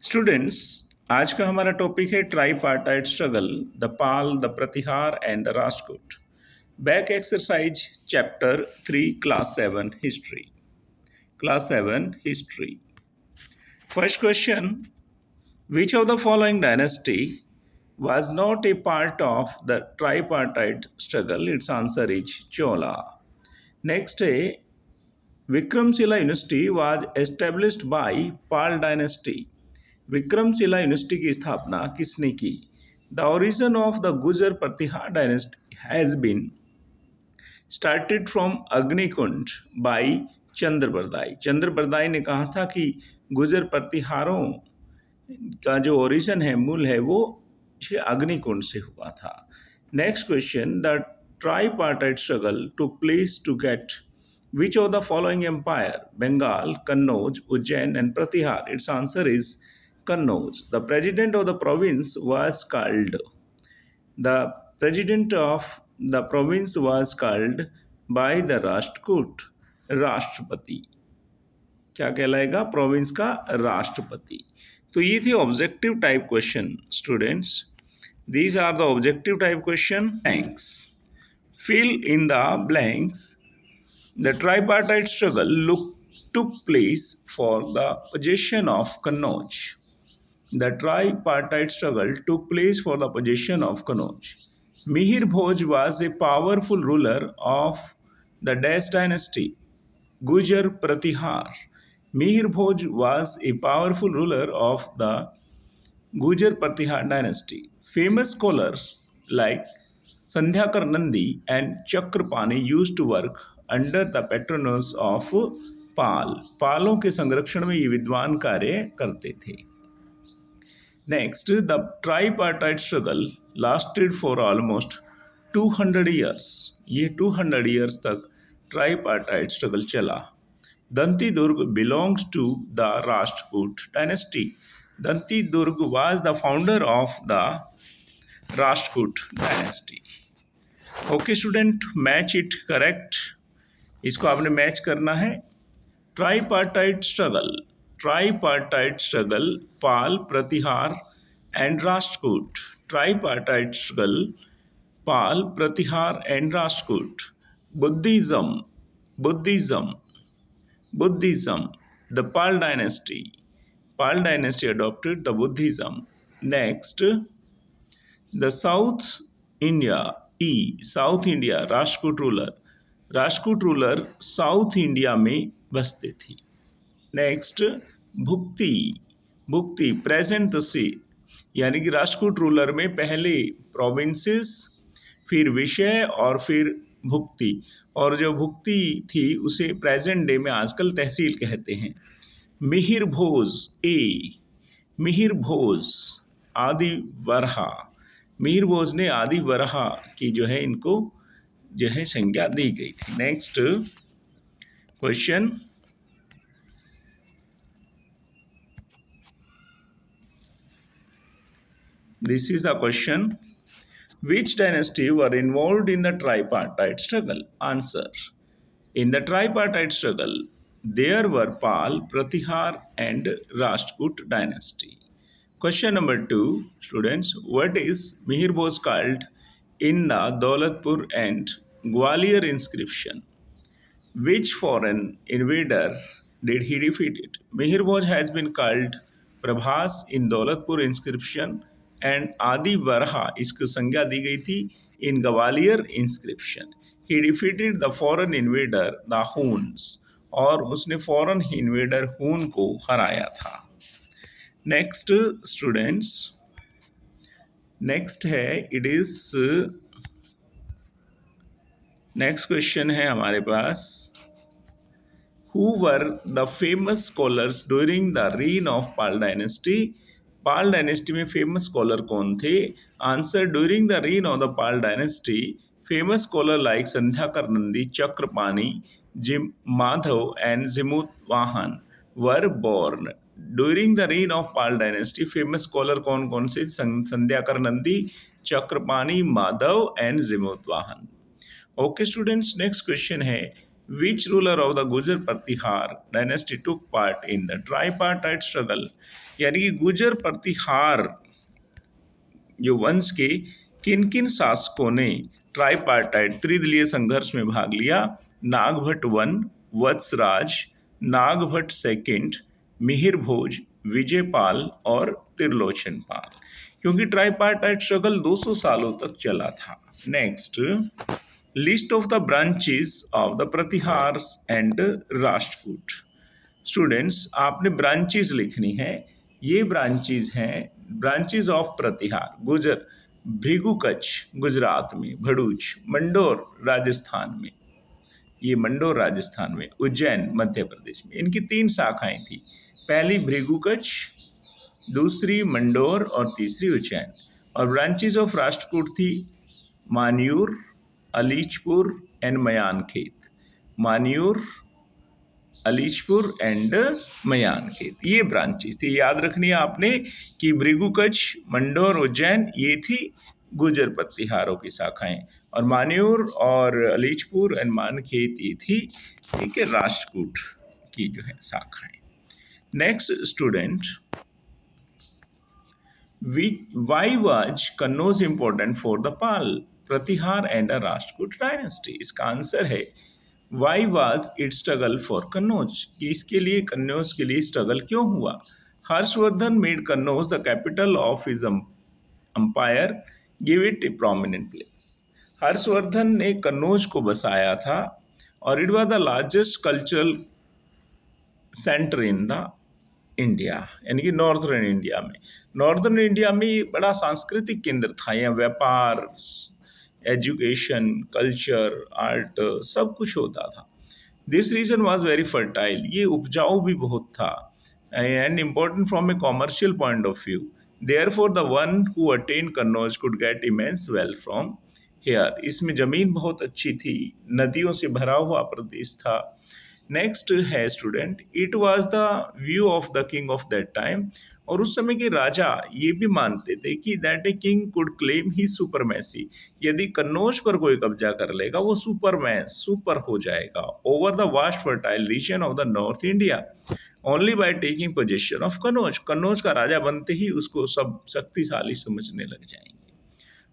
Students, आज का हमारा टॉपिक है tripartite struggle, the Pala, the Pratihara and the Rashtrakuta. Back exercise chapter 3 class 7 history. First question, which of the following dynasty was not a part of the tripartite struggle? Its answer is Chola. Next, Vikramshila University was established by Pal dynasty. Vikramshila university की स्थापना किसने की? The origin of the Gujar Pratihara dynasty has been started from Agnikund by Chandbardai. Chandbardai ने कहा था कि गुजर प्रतिहारों का जो ओरिजिन है, मूल है, वो अग्निकुंड से हुआ था। Next question, the tripartite struggle took place to get which of the following empire? Bengal, Kannauj, Ujjain and Pratihar. Its answer is Kannauj. The president of the province was called by the Rashtrakoot, राष्ट्रपति। क्या कहलाएगा? Province का राष्ट्रपति। तो ये थे objective type question students. These are the objective type question. Thanks. Fill in the blanks. The tripartite struggle took place for the possession of Kannauj. The tripartite struggle took place for the possession of Kannauj. Mihir Bhoj was a powerful ruler of the Dash dynasty. Gujar Pratihar. Mihir Bhoj was a powerful ruler of the Gujar Pratihar dynasty. Famous scholars like Sandhyakar Nandi and Chakrapani used to work under the patronage of Pal. पालों के संरक्षण में ये विद्वान कार्य करते थे। Next, the tripartite struggle lasted for almost 200 years. ये 200 ईयर्स तक ट्राईपार्टाइट स्ट्रगल चला। Danti Durga belongs to the Rashtrakuta dynasty. Danti Durga was the founder of the Rashtrakuta dynasty. Okay student, match it correct. इसको आपने मैच करना है। Tripartite struggle Pal, Pratihara and Rashtrakuta. Tripartite struggle Pal, Pratihara and Rashtrakuta. Buddhism the Pal dynasty adopted the Buddhism. Next, the South India Rashtrakuta ruler south India में बसते थे। Next, भुक्ति present से, यानी कि राष्ट्रकूट रूलर में पहले प्रोविंसेस, फिर विषय और फिर भुक्ति, और जो भुक्ति थी उसे प्रेजेंट डे में आजकल तहसील कहते हैं। मिहिर भोज आदि वरहा। मिहिर भोज ने आदि वरहा की जो है इनको जो है संज्ञा दी गई थी। Next question, this is a question, which dynasty were involved in the tripartite struggle? Answer, in the tripartite struggle there were Pal, Pratihar and Rashtrakoot dynasty. Question number 2, students, what is Mihir Bhoj called in the Daulatpur and Gwalior inscription? Which foreign invader did he defeat? Mihir Bhoj has been called Prabhas in Daulatpur inscription and Adi Varha इसको संज्ञा दी गई थी in Gwalior inscription. He defeated the foreign invader the Huns, और उसने foreign invader Hun को हराया था। Next students, next है इट इज नेक्स्ट क्वेश्चन है हमारे पास, who were the famous scholars during the reign of Pal dynasty? Pal dynasty में फेमस स्कॉलर कौन थे? Answer, during the reign of the Pal dynasty famous scholar like Sandhyakar Nandi, Chakrapani, Madhav and Jimutavahana were born. During the reign of Pal dynasty famous scholar कौन कौन से? Sandhyakar Nandi, Chakrapani, Madhav and Jimutavahana. Okay students, next question है, Which ruler of the गुजर Pratihara dynasty took part in the tripartite struggle? यानी कि गुजर प्रतिहार जो वंश के किन किन शासकों ने ट्राइपार्टाइट त्रिदलीय संघर्ष में भाग लिया? नागभट्ट वन, वत्सराज, नागभट्ट सेकंड, मिहिर भोज, विजयपाल और त्रिलोचन पाल। क्योंकि ट्राइपार्टाइट स्ट्रगल 200 सालों तक चला था। Next, list of the branches of the Pratiharas and Rashtrakuta. Students, आपने ब्रांचेस लिखनी है। ये ब्रांचेस हैं, ब्रांचेस ऑफ प्रतिहार। गुजर, भृगु कच्छ गुजरात में, भड़ूच, मंडोर राजस्थान में, ये मंडोर राजस्थान में, उज्जैन मध्य प्रदेश में। इनकी 3 शाखाएं थी, पहली भृगु कच्छ, दूसरी मंडोर और तीसरी उज्जैन। और ब्रांचेस ऑफ राष्ट्रकूट थी मान्यूर, अलीचपुर एंड मयानखेत। मान्यूर, अलीचपुर एंड मयानखेत, ये ब्रांचेस थी। याद रखनी है आपने कि भृगु कच्छ, मंडोर, उज्जैन ये थी गुजर प्रतिहारों की शाखाएं, और मान्यूर और अलीचपुर एंड मानखेत ये थी, ठीक है, राष्ट्रकूट की जो है शाखाएं। Next student, why was Kannauj important for the Pala, Pratihara and a Rashtrakuta dynasty? इसका आंसर है why was it struggle for Kannauj, कि इसके लिए कन्नौज के लिए स्ट्रगल क्यों हुआ? Harshavardhan made Kannauj the capital of his empire, give it a prominent place. Harshavardhan ने कन्नौज को बसाया था और it was the largest cultural centre in the India, यानी कि नॉर्दर्न इंडिया में। नॉर्दर्न इंडिया में बड़ा सांस्कृतिक केंद्र था, यहाँ व्यापार, एजुकेशन, कल्चर, आर्ट सब कुछ होता था। This region was very fertile, ये उपजाऊ भी बहुत था, and important from a commercial point of view. Therefore the one who attain Kannauj could get immense wealth from here. इसमें जमीन बहुत अच्छी थी, नदियों से भरा हुआ प्रदेश था। नेक्स्ट है student, it was the view of the king of that time, और उस समय के राजा ये भी मानते थे कि that a king could claim he supremacy, यदि कन्नौज पर कोई कब्जा कर लेगा वो सुपर हो जाएगा over the vast fertile reason of the north India, only by taking position of Kannauj. Kannauj का राजा बनते ही उसको सब शक्तिशाली समझने लग जाएंगे।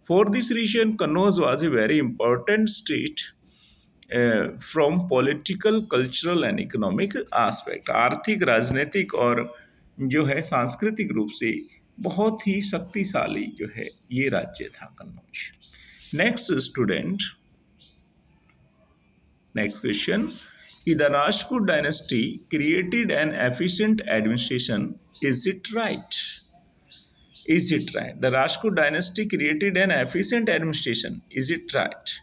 For this reason Kannauj was a very important state from political, cultural and economic aspect. आर्थिक, राजनीतिक और जो है सांस्कृतिक रूप से बहुत ही शक्तिशाली जो है ये राज्य था Kannauj. Next student, next question, कि the Rajput dynasty created an efficient administration, is it right? Is it right? The Rajput dynasty created an efficient administration, is it right?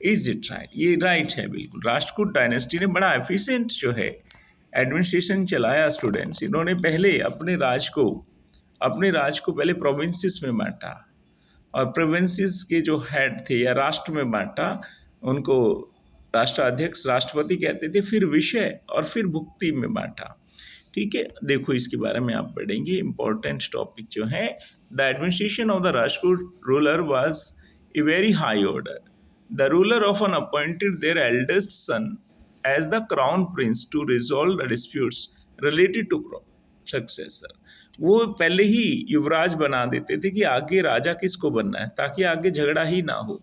Is it right? ये राइट है बिल्कुल। राष्ट्रकूट डायनेस्टी ने बड़ा एफिशिएंट जो है administration चलाया students. इन्होंने पहले अपने राज को पहले प्रोविंसेस में बांटा, और प्रोविंसेस के जो हेड थे या राष्ट्र में बांटा, उनको राष्ट्राध्यक्ष, राष्ट्रपति कहते थे, फिर विषय और फिर भुक्ति में बांटा। ठीक है, देखो इसके बारे में आप पढ़ेंगे, इंपॉर्टेंट टॉपिक जो है। The administration of the Rajput ruler was a very high order. The ruler often appointed their eldest son as the crown prince to resolve the disputes related to successor. वो पहले ही युवराज बना देते थे कि आगे राजा किसको बनना है, ताकि आगे झगड़ा ही ना हो।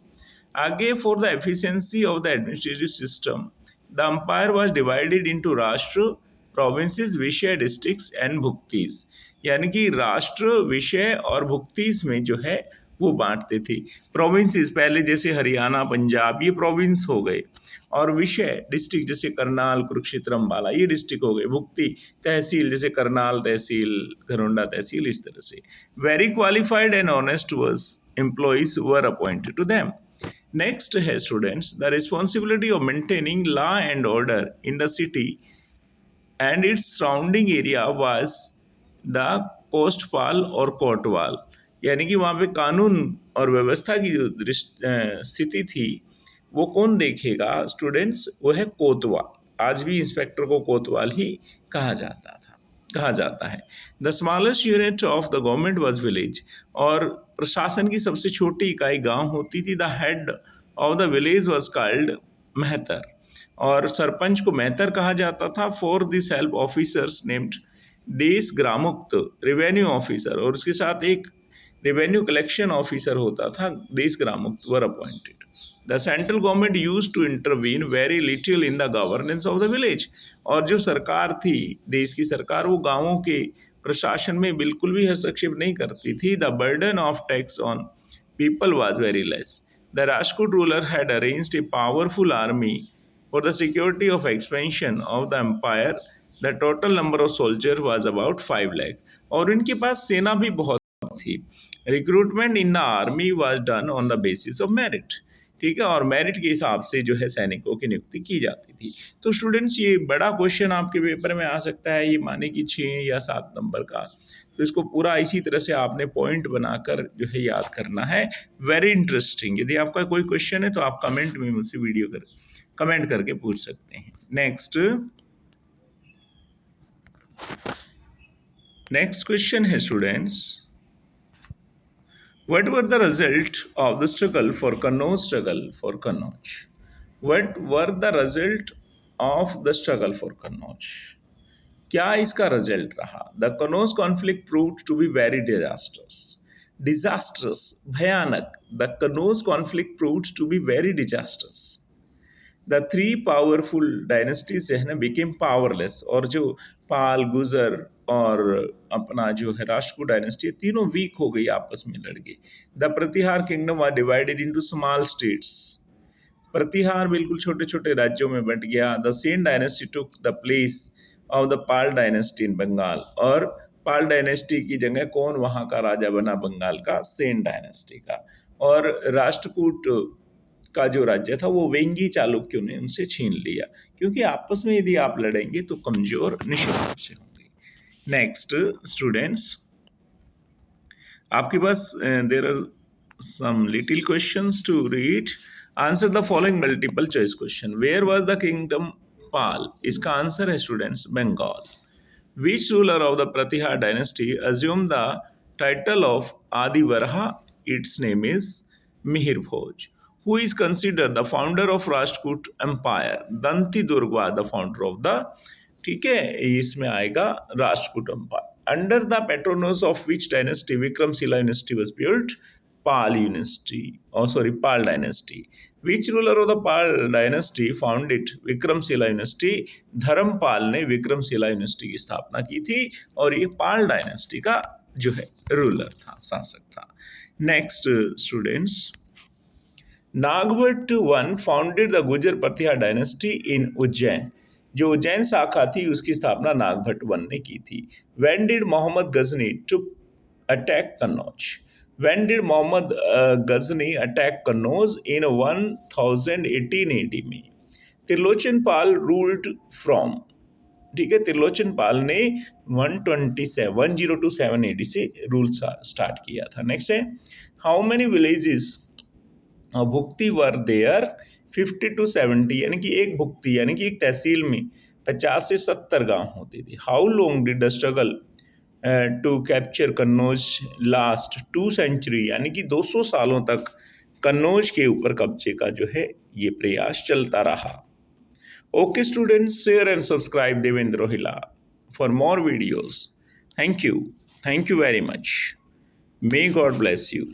आगे, for the efficiency of the administrative system, the empire was divided into राष्ट्र, provinces, विषय, districts and भुक्तिस। यानी कि राष्ट्र, विषय और भुक्तिस में जो है वो बांटते थे। प्रोविंसेस पहले जैसे हरियाणा, पंजाब, ये प्रोविंस हो गए, और विषय, डिस्ट्रिक्ट जैसे करनाल, कुरुक्षेत्र, अम्बाला, ये डिस्ट्रिक्ट हो गए। भुक्ति, तहसील जैसे करनाल तहसील, घरोंडा तहसील, इस तरह से। Very qualified and honest were employees were appointed to them. Next है students, the responsibility of maintaining law and order in the city and its surrounding area was the Kostpal और कोटवाल। यानी कि वहाँ पे कानून और व्यवस्था की जो स्थिति थी वो कौन देखेगा स्टूडेंट्स? वो है कोतवाल। आज भी इंस्पेक्टर को कोतवाल ही कहा जाता है। The smallest unit of the government was village, और प्रशासन की सबसे छोटी इकाई गांव होती थी। The head of the village was called Mahattar, और सरपंच को मेहतर कहा जाता था। For this help officers named Desh Gramukt revenue officer, और उसके साथ एक रेवेन्यू कलेक्शन ऑफिसर होता था, Desh Gramukt were appointed. The central government used to intervene very little in the governance of the village, और जो सरकार थी, देश की सरकार, वो गांवों के प्रशासन में बिल्कुल भी हस्तक्षेप नहीं करती थी। The burden of tax on people was very less. The Rajkot ruler had arranged a powerful army for the security of expansion of the empire. The total number of soldiers was about 5 lakh. और इनके पास सेना भी बहुत थी। Recruitment in the army was done on the basis of merit. ठीक है, और merit के हिसाब से जो है सैनिकों की नियुक्ति की जाती थी। तो स्टूडेंट्स, ये बड़ा क्वेश्चन आपके पेपर में आ सकता है, ये माने कि 6 या 7 नंबर का। तो इसको पूरा इसी तरह से आपने पॉइंट बनाकर जो है याद करना है। Very interesting. यदि आपका कोई क्वेश्चन है तो आप कमेंट में मुझसे कमेंट करके पूछ सकते हैं। नेक्स्ट क्वेश्चन है students, what were the result of the struggle for Kannauj? What were the result of the struggle for Kannauj? क्या इसका रिजल्ट रहा? The Kannauj conflict proved to be very disastrous, भयानक। The Kannauj conflict proved to be very disastrous. The 3 powerful dynasties है ना became powerless, और जो पाल, गुजर और अपना जो है राष्ट्रकूट डायनेस्टी, तीनों वीक हो गई, आपस में लड़ गई। The Pratihara kingdom was divided into small states, Pratihara बिल्कुल छोटे छोटे राज्यों में बंट गया। The Sen dynasty took the place of the Pal dynasty in Bengal, और पाल डायनेस्टी की जगह कौन वहां का राजा बना? बंगाल का सेन डायनेस्टी का। और राष्ट्रकूट का जो राज्य था वो वेंगी चालुक्यों ने उनसे छीन लिया, क्योंकि आपस में यदि आप लड़ेंगे तो कमजोर निश्चित रूप से होंगे। नेक्स्ट स्टूडेंट्स, आपके पास there are some little questions to read. Answer the following multiple choice question. Where was the kingdom Pal? इसका आंसर है students Bengal. Which ruler of the Pratihara dynasty assumed the title of Adivarha? Its name is Mihir Bhoj. Who is considered the founder of Rajput Empire? Danti Durga, the founder of the, ठीक है, इसमें आएगा Rashtrakuta empire. Under the patrons of which dynasty Vikramshila university was built? Pala university, Pala dynasty. Which ruler of the Pal dynasty founded Vikramshila university? Dharmapal ने Vikramshila university की स्थापना की थी, और ये पाल डायनेस्टी का जो है रूलर था, शासक था। Next students, Nagabhata one founded the Gurjara Pratihara dynasty in Ujjain. जो उज्जैन शाखा थी उसकी स्थापना नागभट्ट वन ने की थी। When did Mohammad Ghazni took attack Kannauj? When did Mohammad Ghazni attack Kannauj? In 1018 AD में। त्रिलोचन पाल रूल्ड फ्रॉम, ठीक है, त्रिलोचन पाल ने 1027 AD से रूल स्टार्ट किया था। नेक्स्ट है, how many villages bhukti were there? 50 to 70, यानी कि एक भुक्ति यानी कि एक तहसील में 50 से 70 गांव होते थे। How long did the struggle to capture Kannauj last? 2 century, यानी कि 200 सालों तक कन्नौज के ऊपर कब्जे का जो है ये प्रयास चलता रहा। Okay students, share and subscribe Devendra Rohila for more videos. Thank you very much. May God bless you.